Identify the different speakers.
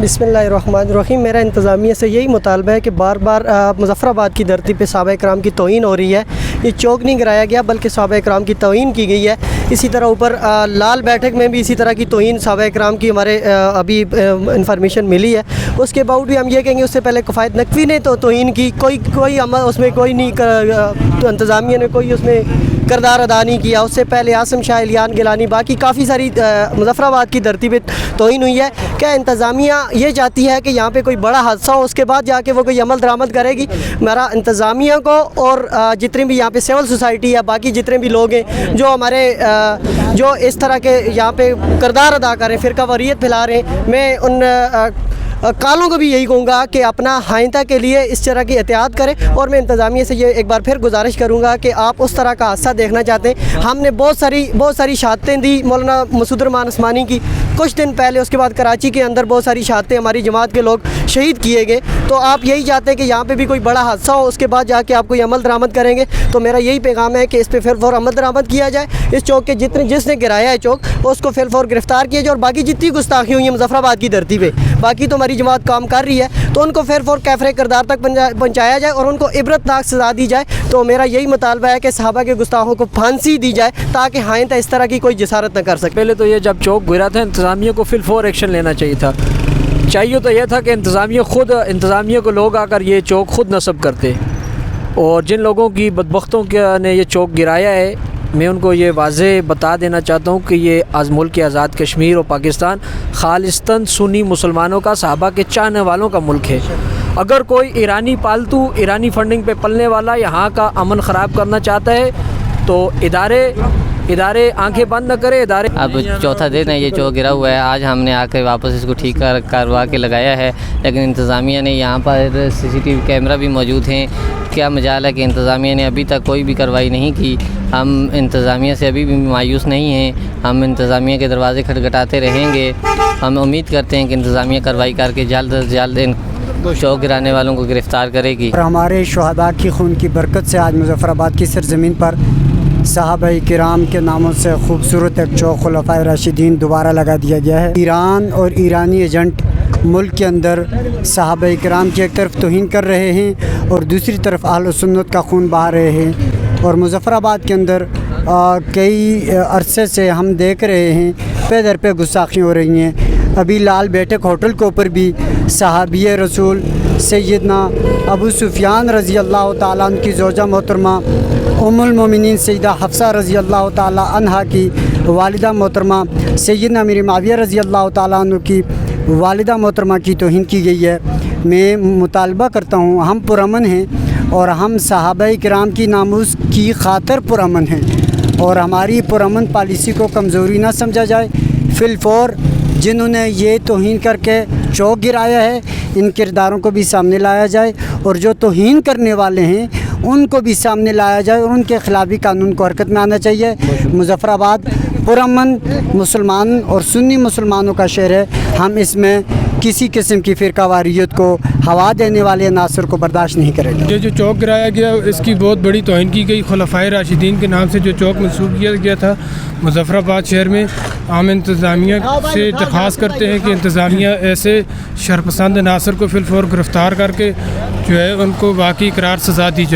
Speaker 1: बिस्मिल्लाहिर्रहमानिर्रहीम। मेरा इंतज़ामिया से यही मुतालबा है कि बार बार मुज़फ़्फ़राबाद की धरती पे सहाबा इकराम की तौहीन हो रही है। ये चौक नहीं गिराया गया बल्कि सहाबा इकराम की तौहीन की गई है। इसी तरह ऊपर लाल बैठक में भी इसी तरह की तौहीन सहाबा इकराम की हमारे अभी इंफॉर्मेशन मिली है। उसके बावजूद भी हम ये कहेंगे उससे पहले किफ़ायत नकवी ने तो तौहीन की, कोई अमल उसमें कोई नहीं, तो इंतज़ामिया ने कोई उसमें किरदार अदा नहीं किया। उससे पहले आसिम शाह, इलियान गिलानी, बाकी काफ़ी सारी मुज़फ़्फ़राबाद की धरती पे तौहीन हुई है। क्या इंतज़ामिया ये चाहती है कि यहाँ पे कोई बड़ा हादसा हो, उसके बाद जाके वो कोई अमल दरामद करेगी? मेरा इंतज़ामिया को और जितनी भी यहाँ पे सिविल सोसाइटी है, बाकी जितने भी लोग हैं जो हमारे जो इस तरह के यहाँ पे किरदार अदा करें, फ़िरका वारियत फैला रहे हैं, मैं उन कालों को भी यही कहूँगा कि अपना आइंदा के लिए इस तरह की एहतियात करें। और मैं इंतज़ामिया से ये एक बार फिर गुजारिश करूँगा कि आप उस तरह का हादसा देखना चाहते हैं। हमने बहुत सारी शहादतें दी मौलाना मसूद रहमान उस्मानी की कुछ दिन पहले, उसके बाद कराची के अंदर बहुत सारी शहादतें हमारी जमात के लोग शहीद किए गए। तो आप यही चाहते हैं कि यहाँ पे भी कोई बड़ा हादसा हो, उसके बाद जाके आप कोई अमल दरामद करेंगे। तो मेरा यही पैगाम है कि इस पर फिर अमल दरामद किया जाए। इस चौक के जिसने गिराया है चौक, उसको फिर गिरफ्तार किया जाए। और बाकी जितनी गुस्ताखी हुई है मुज़फ़्फ़राबाद की धरती पे, बाकी तो हमारी जमात काम कर रही है, तो उनको फिर कैफरे किरदार तक पहुँचाया जाए और उनको इबरतनाक सज़ा दी जाए। तो मेरा यही मुतालबा है कि सहाबा के गुस्ताखों को फांसी दी जाए ताकि आइंदा इस तरह की कोई जसारत न कर सके।
Speaker 2: पहले तो ये जब चौक गिरा था, इंतज़ामिया को फिल फौर एक्शन लेना चाहिए था। चाहिए तो यह था कि इंतज़ामिया को लोग आकर ये चौक खुद नस्ब करते, और जिन लोगों की बदबख्तों ने ये चौक गिराया है, मैं उनको ये वाज़े बता देना चाहता हूँ कि ये मुल्क आज़ाद कश्मीर और पाकिस्तान खालिस्तान सुन्नी मुसलमानों का, सहाबा के चाहने वालों का मुल्क है। अगर कोई ईरानी पालतू ईरानी फंडिंग पे पलने वाला यहाँ का अमन ख़राब करना चाहता है तो इदारे आंखें बंद न करे।
Speaker 3: अब चौथा दिन है ये चौक गिरा हुआ है। आज हमने आकर वापस इसको ठीक करवा के लगाया है, लेकिन इंतज़ामिया ने यहाँ पर CCTV कैमरा भी मौजूद हैं। क्या मजाल है कि इंतज़ामिया ने अभी तक कोई भी कार्रवाई नहीं की। हम इंतज़ामिया से अभी भी मायूस नहीं हैं। हम इंतज़ामिया के दरवाज़े खटखटाते रहेंगे। हम उम्मीद करते हैं कि इंतज़ामिया कार्रवाई करके जल्द से जल्द इन चौक गिराने वालों को गिरफ़्तार करेगी।
Speaker 4: और हमारे शुहदा की खून की बरकत से आज मुज़फ़्फ़राबाद की सरज़मीन पर सहाबाए किराम के नामों से खूबसूरत एक चौक खुलफ़ाए राशिदीन दोबारा लगा दिया गया है। ईरान और ईरानी एजेंट मुल्क के अंदर सहाबाए किराम की एक तरफ तौहीन कर रहे हैं और दूसरी तरफ अहले सुन्नत का खून बहा रहे हैं। और मुज़फ़्फ़राबाद के अंदर कई अरसे से हम देख रहे हैं पे दर पे गुस्ताखी हो रही हैं। अभी लाल बैठक होटल के ऊपर भी सहाबी रसूल सैयदना अबू सुफियान रज़ी अल्लाह ताला अन्हु की ज़ौजा मोहतरमा उम्मुल मोमिनीन सैयदा हफ्सा रज़ी अल्लाह ताला अन्हा की वालिदा मोहतरमा सैयदना अमीर मुआविया रज़ी अल्लाह ताला अन्हु की वालिदा मोहतरमा की तौहीन की गई है। मैं मुतालबा करता हूँ, हम पुरअमन हैं और हम सहाबाए किराम की नामूस की खातिर पुरअमन हैं और हमारी पुरअमन पॉलिसी को कमज़ोरी ना समझा जाए। फिलफौर जिन्होंने ये तौहीन करके चौक गिराया है, इन किरदारों को भी सामने लाया जाए और जो तौहीन करने वाले हैं उनको भी सामने लाया जाए और उनके ख़िलाफ़ भी कानून को हरकत में आना चाहिए। मुज़फ़्फ़राबाद पुरअमन मुसलमान और सुन्नी मुसलमानों का शहर है। हम इसमें किसी किस्म की फ़िरका वारियत को हवा देने वाले अनासर को बर्दाश्त नहीं करेंगे।
Speaker 5: ये जो चौक गिराया गया इसकी बहुत बड़ी तौहीन की गई। खुलफ़ाए राशिदीन के नाम से जो चौक मंसूब किया गया था मुज़फ़्फ़राबाद शहर में, हम इंतज़ामिया से दरख्वास्त करते हैं कि इंतज़ामिया ऐसे शरपसंद अनासर को फिलफौर गिरफ़्तार करके जो है उनको वाक़ई करार सज़ा दी जाए।